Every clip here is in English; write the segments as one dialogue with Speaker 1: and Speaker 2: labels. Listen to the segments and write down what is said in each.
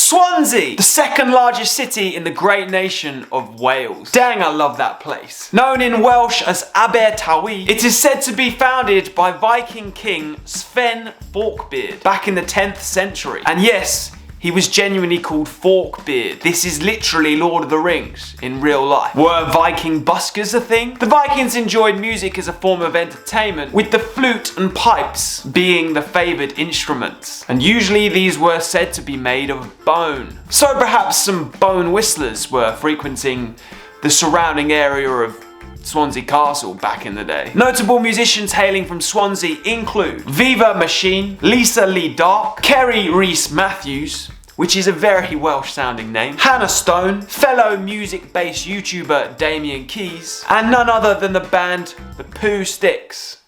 Speaker 1: Swansea, the second largest city in the great nation of Wales. Dang, I love that place. Known in Welsh as Abertawe, it is said to be founded by Viking king Sven Forkbeard back in the 10th century. And yes, he was genuinely called Forkbeard. This is literally Lord of the Rings in real life. Were Viking buskers a thing? The Vikings enjoyed music as a form of entertainment, with the flute and pipes being the favoured instruments. And usually these were said to be made of bone. So perhaps some bone whistlers were frequenting the surrounding area of Swansea Castle back in the day. Notable musicians hailing from Swansea include Viva Machine, Lisa Lee Dark, Kerry Rees Matthews, which is a very Welsh sounding name, Hannah Stone, fellow music-based YouTuber Damien Keys, and none other than the band The Pooh Sticks.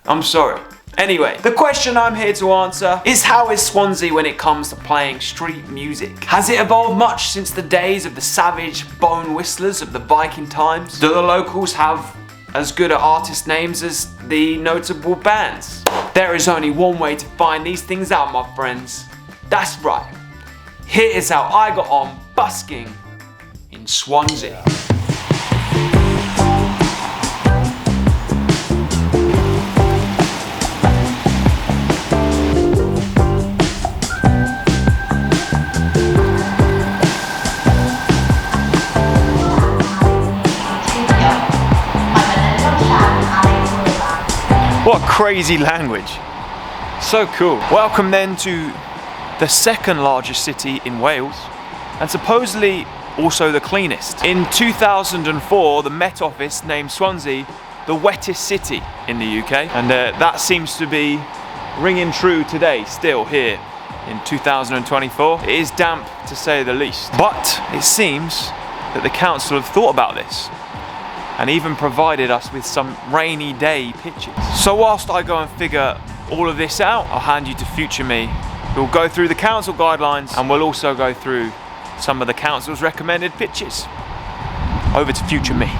Speaker 1: I'm sorry. Anyway, the question I'm here to answer is, how is Swansea when it comes to playing street music? Has it evolved much since the days of the savage bone whistlers of the Viking times? Do the locals have as good at artist names as the notable bands? There is only one way to find these things out, my friends. That's right. Here is how I got on busking in Swansea. What crazy language. So cool. Welcome then to the second largest city in Wales, and supposedly also the cleanest. In 2004, the Met Office named Swansea the wettest city in the UK, and that seems to be ringing true today, still here in 2024. It is damp to say the least, but it seems that the council have thought about this and even provided us with some rainy day pictures. So whilst I go and figure all of this out, I'll hand you to future me, who will go through the council guidelines, and we'll also go through some of the council's recommended pictures. Over to future me.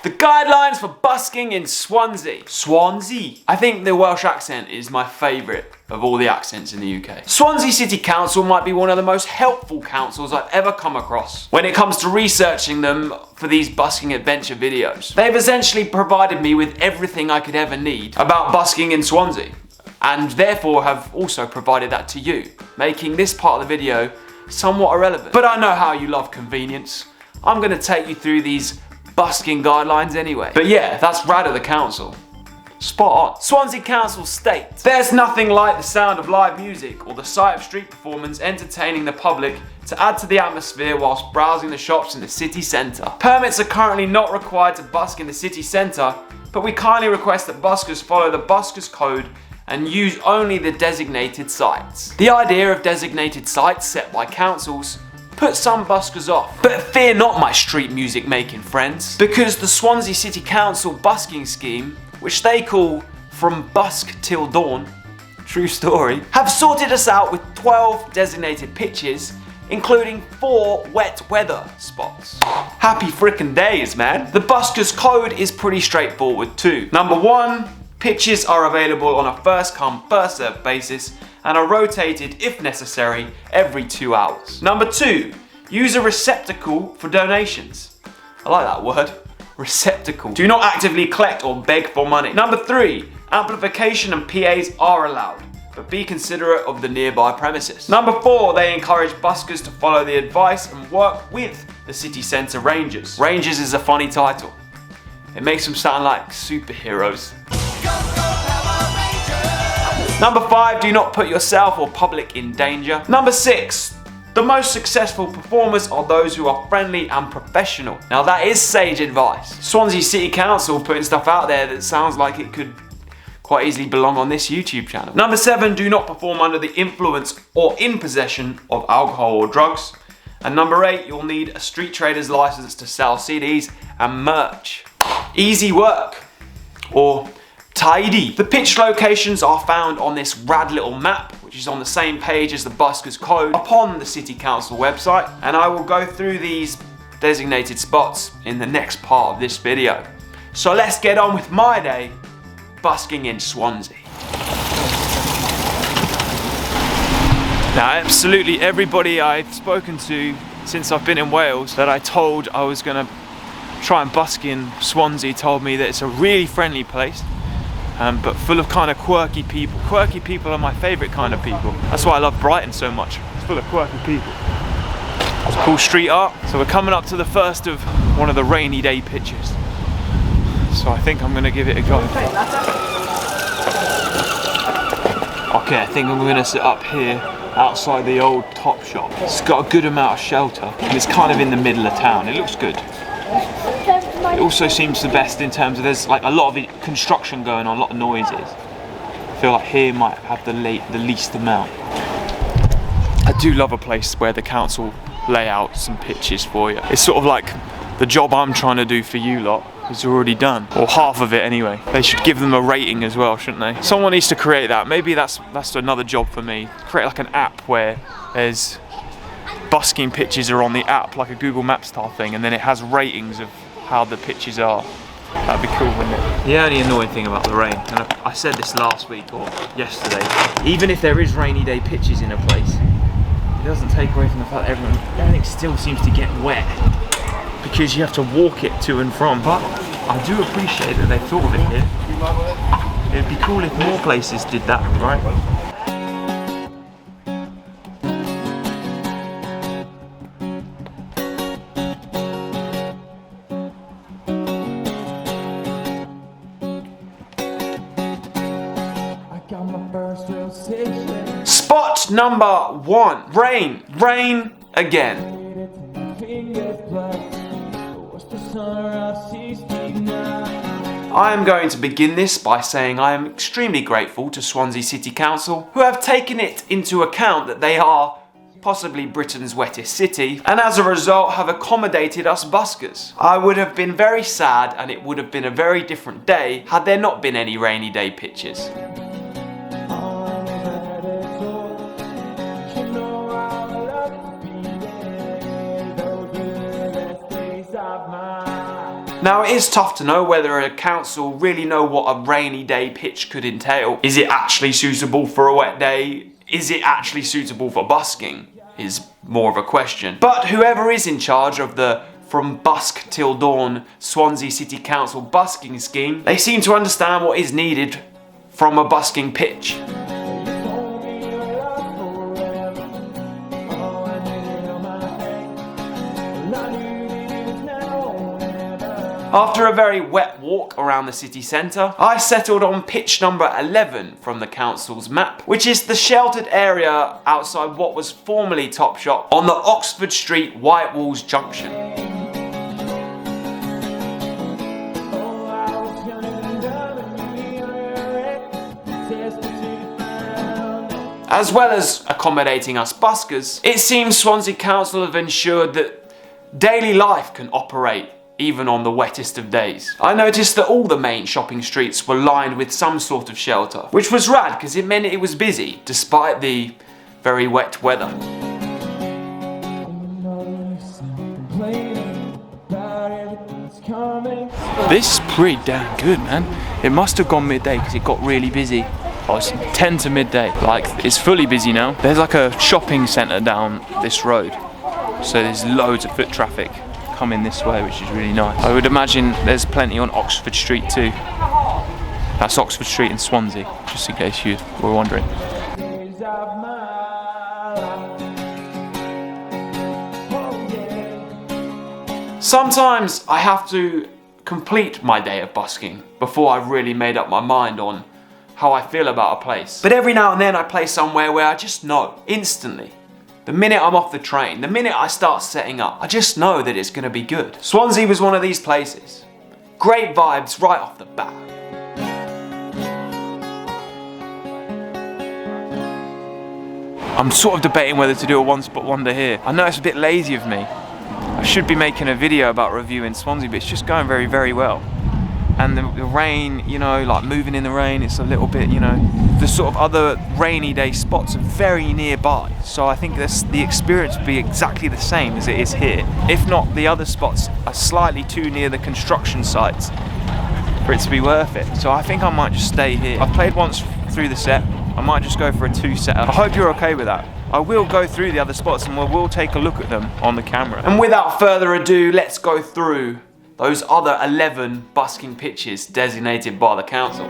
Speaker 1: The guidelines for busking in Swansea. Swansea. I think the Welsh accent is my favourite of all the accents in the UK. Swansea City Council might be one of the most helpful councils I've ever come across when it comes to researching them for these busking adventure videos. They've essentially provided me with everything I could ever need about busking in Swansea, and therefore have also provided that to you, making this part of the video somewhat irrelevant. But I know how you love convenience. I'm going to take you through these busking guidelines anyway. But yeah, that's rad of the council. Spot on. Swansea Council states, there's nothing like the sound of live music or the sight of street performance entertaining the public to add to the atmosphere whilst browsing the shops in the city centre. Permits are currently not required to busk in the city centre, but we kindly request that buskers follow the buskers code and use only the designated sites. The idea of designated sites set by councils put some buskers off. But fear not, my street music making friends, because the Swansea City Council busking scheme, which they call From Busk Till Dawn, true story, have sorted us out with 12 designated pitches, including 4 wet weather spots. Happy frickin' days, man. The buskers code is pretty straightforward too. Number 1, pitches are available on a first come first served basis and are rotated, if necessary, every 2 hours. Number 2, use a receptacle for donations. I like that word, receptacle. Do not actively collect or beg for money. Number 3, amplification and PAs are allowed, but be considerate of the nearby premises. Number 4, they encourage buskers to follow the advice and work with the city centre rangers. Rangers is a funny title. It makes them sound like superheroes. Number 5, do not put yourself or public in danger. Number 6, the most successful performers are those who are friendly and professional. Now that is sage advice. Swansea City Council putting stuff out there that sounds like it could quite easily belong on this YouTube channel. Number 7, do not perform under the influence or in possession of alcohol or drugs. And number 8, you'll need a street trader's license to sell CDs and merch. Easy work. Or tidy. The pitch locations are found on this rad little map, which is on the same page as the buskers code upon the City Council website, and I will go through these designated spots in the next part of this video. So let's get on with my day busking in Swansea. Now, absolutely everybody I've spoken to since I've been in Wales that I told I was gonna try and busk in Swansea told me that it's a really friendly place, but full of kind of quirky people. Quirky people are my favourite kind of people. That's why I love Brighton so much. It's full of quirky people. It's cool street art. So we're coming up to the first of one of the rainy day pictures. So I think I'm gonna give it a go. Okay, I think I'm gonna sit up here outside the old Top Shop. It's got a good amount of shelter and it's kind of in the middle of town. It looks good. It also seems the best in terms of there's like a lot of construction going on, a lot of noises. I feel like here might have the least amount. I do love a place where the council lay out some pitches for you. It's sort of like the job I'm trying to do for you lot is already done, or half of it anyway. They should give them a rating as well, shouldn't they? Someone needs to create that. Maybe that's another job for me. Create like an app where there's busking pitches are on the app, like a Google Maps style thing, and then it has ratings of how the pitches are. That'd be cool, wouldn't it? The only annoying thing about the rain, and I said this last week or yesterday, even if there is rainy day pitches in a place, it doesn't take away from the fact that everything still seems to get wet because you have to walk it to and from. But I do appreciate that they thought of it here. It'd be cool if more places did that, right? Spot number 1. Rain. Rain again. I am going to begin this by saying I am extremely grateful to Swansea City Council, who have taken it into account that they are possibly Britain's wettest city, and as a result have accommodated us buskers. I would have been very sad and it would have been a very different day had there not been any rainy day pitches. Now, it is tough to know whether a council really know what a rainy day pitch could entail. Is it actually suitable for a wet day? Is it actually suitable for busking? Is more of a question. But whoever is in charge of the From Busk Till Dawn Swansea City Council busking scheme, they seem to understand what is needed from a busking pitch. After a very wet walk around the city centre, I settled on pitch number 11 from the council's map, which is the sheltered area outside what was formerly Top Shop on the Oxford Street White Walls junction. As well as accommodating us buskers, it seems Swansea Council have ensured that daily life can operate even on the wettest of days. I noticed that all the main shopping streets were lined with some sort of shelter, which was rad because it meant it was busy despite the very wet weather. This is pretty damn good, man. It must have gone midday because it got really busy. Oh, it's 10 to midday. Like, it's fully busy now. There's like a shopping centre down this road, so there's loads of foot traffic coming this way, which is really nice. I would imagine there's plenty on Oxford Street too. That's Oxford Street in Swansea, just in case you were wondering. Sometimes I have to complete my day of busking before I've really made up my mind on how I feel about a place. But every now and then I play somewhere where I just know, instantly. The minute I'm off the train, the minute I start setting up, I just know that it's going to be good. Swansea was one of these places. Great vibes right off the bat. I'm sort of debating whether to do a one spot wonder here. I know it's a bit lazy of me. I should be making a video about reviewing Swansea, but it's just going very, very well. And the rain, you know, like moving in the rain, it's a little bit, you know, the sort of other rainy day spots are very nearby. So I think the experience would be exactly the same as it is here. If not, the other spots are slightly too near the construction sites for it to be worth it. So I think I might just stay here. I've played once through the set. I might just go for a 2-setter. I hope you're okay with that. I will go through the other spots and we'll take a look at them on the camera. And without further ado, let's go through those other 11 busking pitches designated by the council.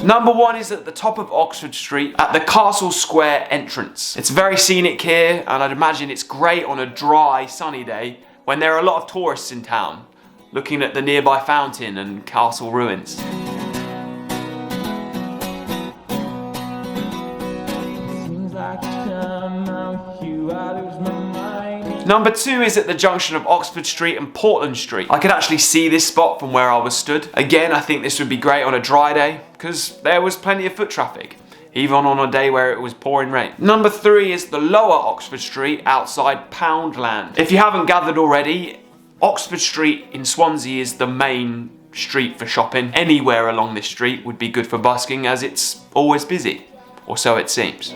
Speaker 1: Number 1 is at the top of Oxford Street at the Castle Square entrance. It's very scenic here, and I'd imagine it's great on a dry, sunny day when there are a lot of tourists in town looking at the nearby fountain and castle ruins. Number 2 is at the junction of Oxford Street and Portland Street. I could actually see this spot from where I was stood. Again, I think this would be great on a dry day because there was plenty of foot traffic, even on a day where it was pouring rain. Number 3 is the lower Oxford Street outside Poundland. If you haven't gathered already, Oxford Street in Swansea is the main street for shopping. Anywhere along this street would be good for busking as it's always busy, or so it seems.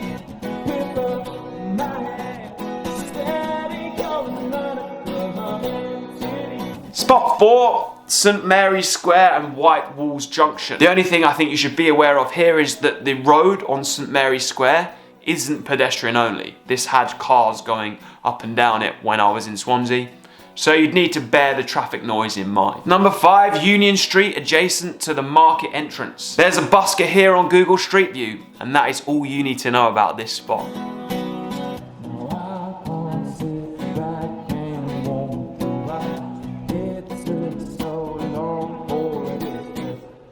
Speaker 1: Spot 4, St Mary's Square and White Walls Junction. The only thing I think you should be aware of here is that the road on St Mary's Square isn't pedestrian only. This had cars going up and down it when I was in Swansea, so you'd need to bear the traffic noise in mind. Number 5, Union Street adjacent to the market entrance. There's a busker here on Google Street View, and that is all you need to know about this spot.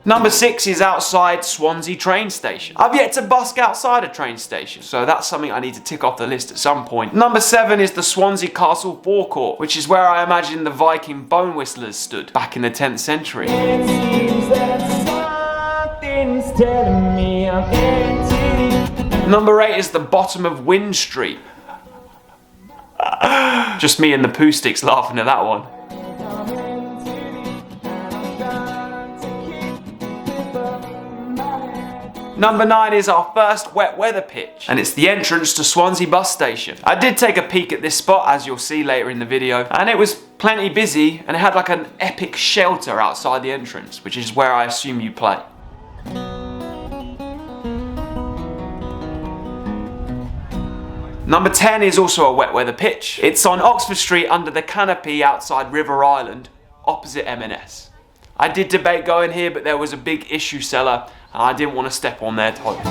Speaker 1: Number 6 is outside Swansea train station. I've yet to busk outside a train station, so that's something I need to tick off the list at some point. Number 7 is the Swansea Castle forecourt, which is where I imagine the Viking bone whistlers stood back in the 10th century. It seems that something's telling me I'm empty. Number 8 is the bottom of Wynn Street. Just me and the poo sticks laughing at that one. Number 9 is our first wet weather pitch, and it's the entrance to Swansea bus station. I did take a peek at this spot, as you'll see later in the video, and it was plenty busy, and it had like an epic shelter outside the entrance, which is where I assume you play. Number 10 is also a wet weather pitch. It's on Oxford Street under the canopy outside River Island, opposite M&S. I did debate going here, but there was a big issue seller, and I didn't want to step on their toes.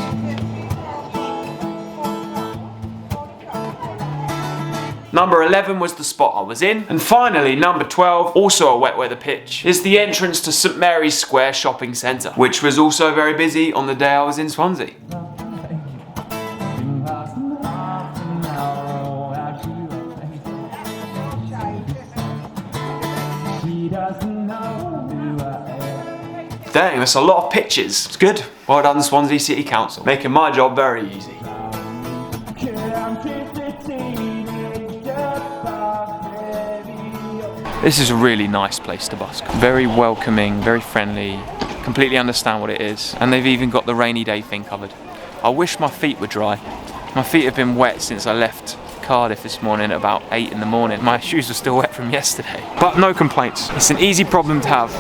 Speaker 1: Number 11 was the spot I was in. And finally, number 12, also a wet weather pitch, is the entrance to St Mary's Square Shopping Centre, which was also very busy on the day I was in Swansea. Dang, that's a lot of pitches. It's good. Well done, Swansea City Council, making my job very easy. This is a really nice place to busk. Very welcoming, very friendly, completely understand what it is, and they've even got the rainy day thing covered. I wish my feet were dry. My feet have been wet since I left Cardiff this morning at about 8 in the morning. My shoes are still wet from yesterday. But no complaints. It's an easy problem to have.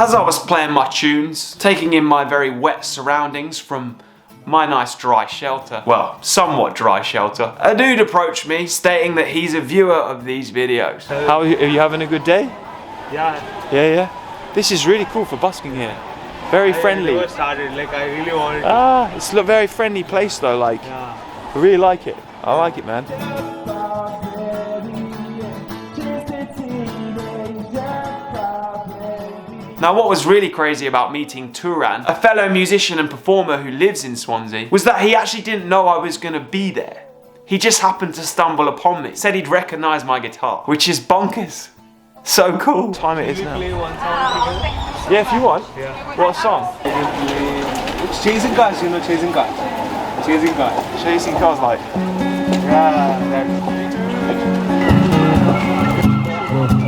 Speaker 1: As I was playing my tunes, taking in my very wet surroundings from my nice dry shelter, well, somewhat dry shelter, a dude approached me stating that he's a viewer of these videos. How are you having a good day?
Speaker 2: Yeah.
Speaker 1: Yeah. This is really cool for busking here. Very friendly.
Speaker 2: I never started, like I really wanted to.
Speaker 1: Ah, it's a very friendly place though, like,
Speaker 2: Yeah.
Speaker 1: I really like it. I like it, man. Now what was really crazy about meeting Turan, a fellow musician and performer who lives in Swansea, was that he actually didn't know I was going to be there. He just happened to stumble upon me, said he'd recognise my guitar, which is bonkers. So cool. What time it is now.
Speaker 2: Play one song together?
Speaker 1: Yeah, if you want.
Speaker 2: Yeah.
Speaker 1: What song?
Speaker 2: It's Chasing Cars, you know, Chasing Cars. Chasing Cars.
Speaker 1: Chasing Cars, like.
Speaker 2: Yeah,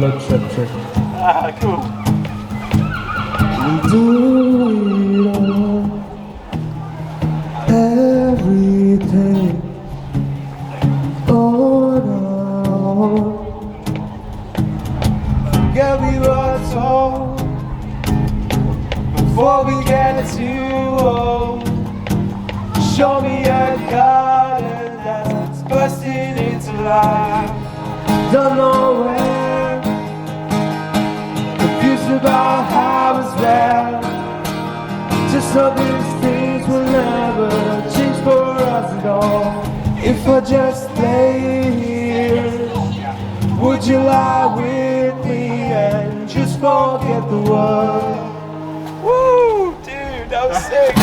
Speaker 2: that's check.
Speaker 1: Ah, cool.
Speaker 2: show me a garden that's bursting into life. Don't know where, confused about how as well. Just know these things will never change for us at all. If I just stay here, would you lie with me and just forget the world?
Speaker 1: Woo! Dude, that was sick.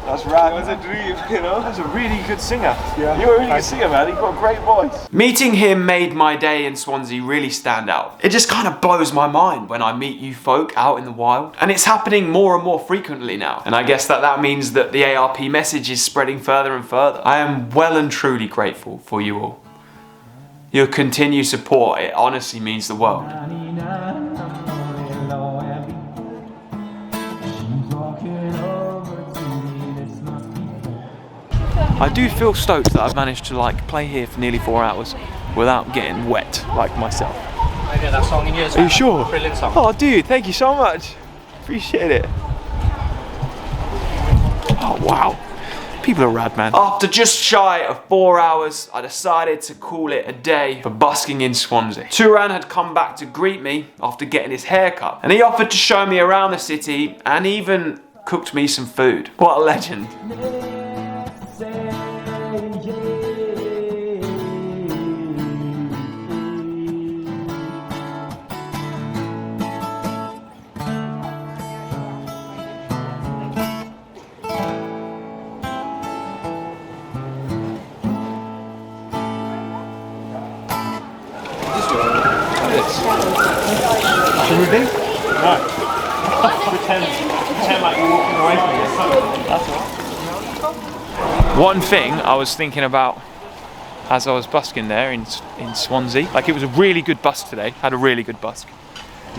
Speaker 1: That's rad.
Speaker 2: It was a dream, you know?
Speaker 1: That's a really good singer.
Speaker 2: Yeah.
Speaker 1: You're a really good singer, man. You've got a great voice. Meeting him made my day in Swansea really stand out. It just kind of blows my mind when I meet you folk out in the wild. And it's happening more and more frequently now. And I guess that means that the ARP message is spreading further and further. I am well and truly grateful for you all. Your continued support, it honestly means the world. I do feel stoked that I've managed to play here for nearly 4 hours without getting wet like myself.
Speaker 3: I did that song in years.
Speaker 1: Are you sure?
Speaker 3: Brilliant song.
Speaker 1: Oh dude, thank you so much. Appreciate it. Oh wow. People are rad, man. After just shy of 4 hours, I decided to call it a day for busking in Swansea. Turan had come back to greet me after getting his hair cut, and he offered to show me around the city and even cooked me some food. What a legend.
Speaker 2: Should we take? No. pretend like you're walking away from me. That's all.
Speaker 1: One thing I was thinking about as I was busking there in Swansea, like it was a really good busk today, had a really good busk.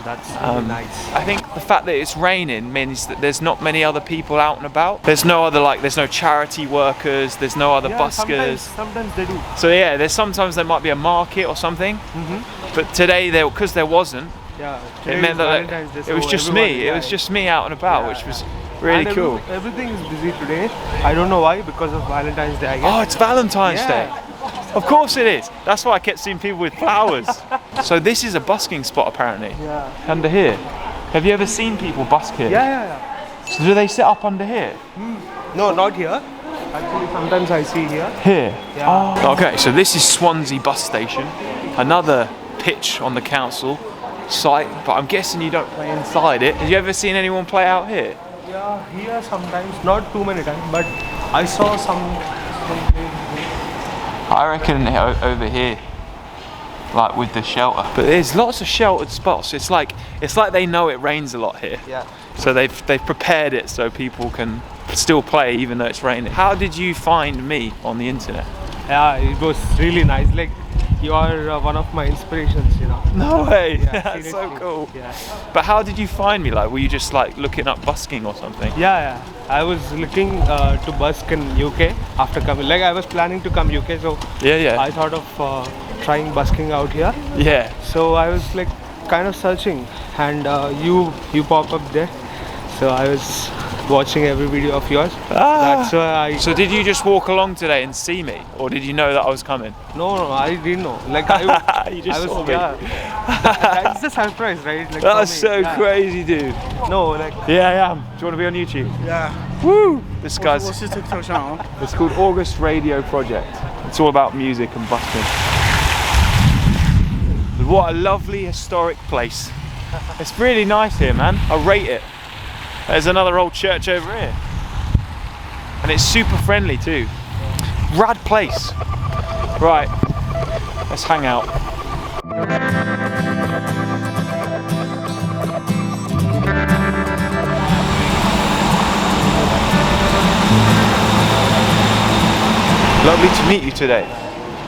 Speaker 2: That's really nice.
Speaker 1: I think the fact that it's raining means that there's not many other people out and about. There's no other there's no charity workers, there's no other buskers.
Speaker 2: Sometimes they do.
Speaker 1: So yeah, sometimes there might be a market or something. But today because there wasn't, it meant that it was just me. It was just me out and about, which was really cool.
Speaker 2: Everything is busy today. I don't know why, because of Valentine's Day, I guess.
Speaker 1: Oh, it's Valentine's Day. Of course it is. That's why I kept seeing people with flowers. So this is a busking spot apparently.
Speaker 2: Yeah.
Speaker 1: Under here. Have you ever seen people busk here?
Speaker 2: Yeah.
Speaker 1: So do they sit up under here?
Speaker 2: No, not here. Actually, sometimes I see here.
Speaker 1: Here?
Speaker 2: Yeah.
Speaker 1: Oh. Okay, so this is Swansea bus station. Another pitch on the council site, but I'm guessing you don't play inside it. Have you ever seen anyone play out here?
Speaker 2: Yeah, here sometimes, not too many times, but I saw some
Speaker 1: I reckon over here, like with the shelter. But there's lots of sheltered spots. It's like they know it rains a lot here.
Speaker 2: Yeah.
Speaker 1: So they've prepared it so people can still play even though it's raining. How did you find me on the internet?
Speaker 2: Yeah, it was really nice. Like, you are one of my inspirations, you know.
Speaker 1: No way.
Speaker 2: Yeah,
Speaker 1: That's so cool.
Speaker 2: Yeah.
Speaker 1: But how did you find me? Like, were you just looking up busking or something?
Speaker 2: Yeah. I was looking to busk in UK after coming. Like, I was planning to come UK, so
Speaker 1: Yeah.
Speaker 2: I thought of trying busking out here.
Speaker 1: Yeah.
Speaker 2: So I was kind of searching, and you pop up there. So I was watching every video of yours. That's why
Speaker 1: So did you just walk along today and see me, or did you know that I was coming?
Speaker 2: No, I didn't know. Like
Speaker 1: You just saw me.
Speaker 2: Yeah. That's the surprise, right? Like,
Speaker 1: That's
Speaker 2: for me,
Speaker 1: so crazy, dude.
Speaker 2: No, like.
Speaker 1: Yeah, I am. Do you want to be on YouTube?
Speaker 4: Yeah.
Speaker 1: Woo! This guy's.
Speaker 4: What's your TikTok channel?
Speaker 1: It's called August Radio Project. It's all about music and busking. What a lovely historic place. It's really nice here, man. I rate it. There's another old church over here. And it's super friendly too. Rad place. Right, let's hang out. Lovely to meet you today.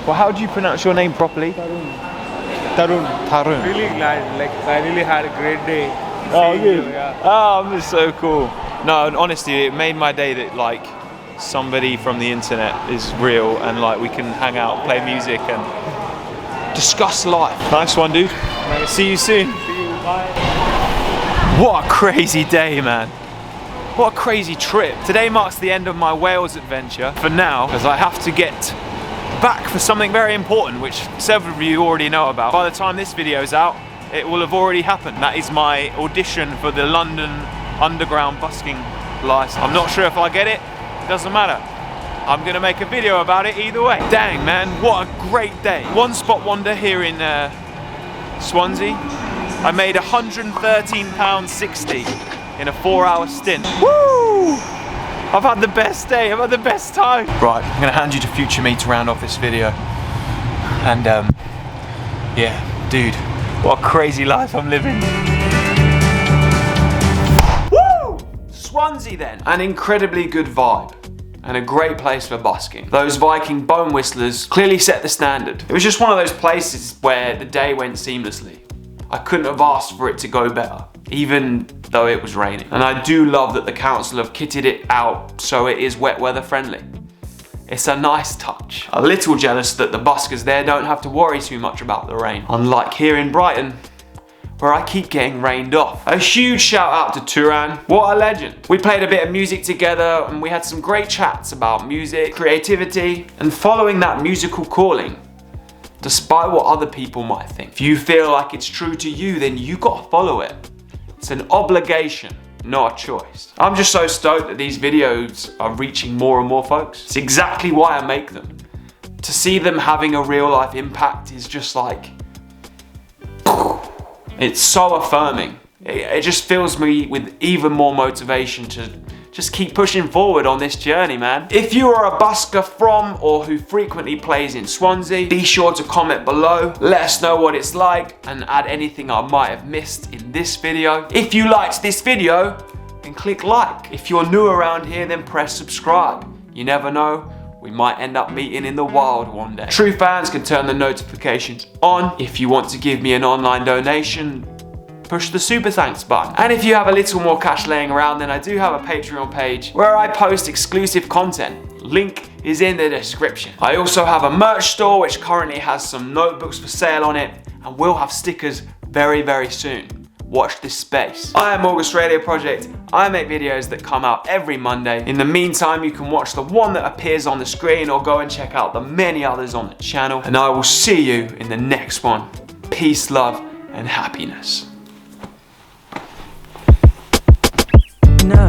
Speaker 1: Well, how do you pronounce your name properly?
Speaker 2: Tarun.
Speaker 1: Tarun.
Speaker 2: Really glad. Like, I really had a great day.
Speaker 1: Oh,
Speaker 2: seeing
Speaker 1: good.
Speaker 2: you, yeah.
Speaker 1: Oh, that's so cool. No, and honestly, it made my day that somebody from the internet is real and we can hang out, play music and discuss life. Nice one, dude. See you soon.
Speaker 2: See you. Bye.
Speaker 1: What a crazy day, man. What a crazy trip. Today marks the end of my Wales adventure for now, because I have to get back for something very important, which several of you already know about. By the time this video is out, it will have already happened. That is my audition for the London Underground busking license. I'm not sure if I get it, doesn't matter. I'm gonna make a video about it either way. Dang man, what a great day. One spot wonder here in Swansea. I made £113.60 in a 4-hour stint. Woo! I've had the best day, I've had the best time. Right, I'm gonna hand you to future me to round off this video. And yeah, dude, what a crazy life I'm living. Woo! Swansea then. An incredibly good vibe and a great place for busking. Those Viking bone whistlers clearly set the standard. It was just one of those places where the day went seamlessly. I couldn't have asked for it to go better, even though it was raining. And I do love that the council have kitted it out so it is wet weather friendly. It's a nice touch. A little jealous that the buskers there don't have to worry too much about the rain, unlike here in Brighton, where I keep getting rained off. A huge shout out to Turan, what a legend. We played a bit of music together and we had some great chats about music, creativity, and following that musical calling, despite what other people might think. If you feel like it's true to you, then you gotta follow it. It's an obligation, not a choice. I'm just so stoked that these videos are reaching more and more folks. It's exactly why I make them. To see them having a real life impact is just like, it's so affirming. It just fills me with even more motivation to just keep pushing forward on this journey, man. If you are a busker from or who frequently plays in Swansea, be sure to comment below. Let us know what it's like and add anything I might have missed in this video. If you liked this video, then click like. If you're new around here, then press subscribe. You never know, we might end up meeting in the wild one day. True fans can turn the notifications on. If you want to give me an online donation, push the super thanks button. And if you have a little more cash laying around, then I do have a Patreon page where I post exclusive content. Link is in the description. I also have a merch store which currently has some notebooks for sale on it, and will have stickers very, very soon. Watch this space. I am August Radio Project. I make videos that come out every Monday. In the meantime, you can watch the one that appears on the screen or go and check out the many others on the channel. And I will see you in the next one. Peace, love, and happiness.
Speaker 3: No.